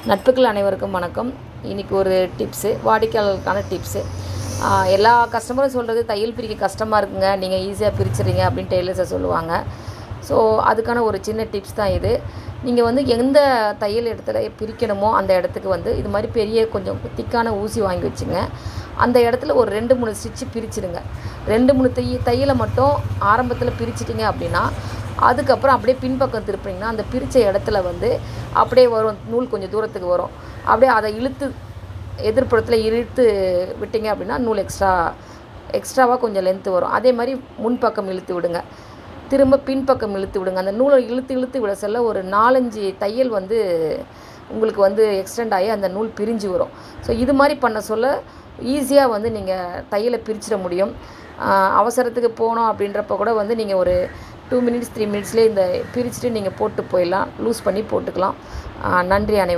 நட்புகள் அனைவருக்கும் வணக்கம். இன்றைக்கி ஒரு டிப்ஸு, வாடிக்கையாளர்களுக்கான டிப்ஸு. எல்லா கஸ்டமரும் சொல்கிறது தையல் பிரிக்க கஷ்டமாக இருக்குங்க, நீங்கள் ஈஸியாக பிரிச்சுறீங்க அப்படின்னு டெய்லர்ஸை சொல்லுவாங்க. ஸோ அதுக்கான ஒரு சின்ன டிப்ஸ் தான் இது. நீங்கள் வந்து எந்த தையல் இடத்துல பிரிக்கணுமோ அந்த இடத்துக்கு இது மாதிரி பெரிய கொஞ்சம் திக்கான ஊசி வாங்கி வச்சுங்க. அந்த இடத்துல ஒரு 2-3 ஸ்டிச்சு பிரிச்சுடுங்க. 2-3 தையலை மட்டும் ஆரம்பத்தில் பிரிச்சிட்டிங்க அப்படின்னா, அதுக்கப்புறம் அப்படியே பின்பக்கம் திருப்பினீங்கன்னா அந்த பிரித்த இடத்துல அப்படியே வரும், நூல் கொஞ்சம் தூரத்துக்கு வரும். அப்படியே அதை எதிர்ப்புறத்தில் இழுத்து விட்டிங்க அப்படின்னா நூல் எக்ஸ்ட்ராவாக கொஞ்சம் லென்த்து வரும். அதே மாதிரி முன்பக்கம் இழுத்து விடுங்க, திரும்ப பின்பக்கம் இழுத்து விடுங்க. அந்த நூலை இழுத்து விட சொல்ல ஒரு 4-5 தையல் உங்களுக்கு எக்ஸ்டெண்ட் ஆகி அந்த நூல் பிரிஞ்சு வரும். ஸோ இது மாதிரி பண்ண சொல்ல ஈஸியாக நீங்கள் தையலை பிரிச்சிட முடியும். அவசரத்துக்கு போனோம் அப்படின்றப்ப கூட நீங்கள் ஒரு 2 மினிட்ஸ் 3 மினிட்ஸ்லேயே இந்த பிரிச்சுட்டு நீங்கள் போட்டு போயிடலாம், லூஸ் பண்ணி போட்டுக்கலாம். நன்றி அனைவருக்கும்.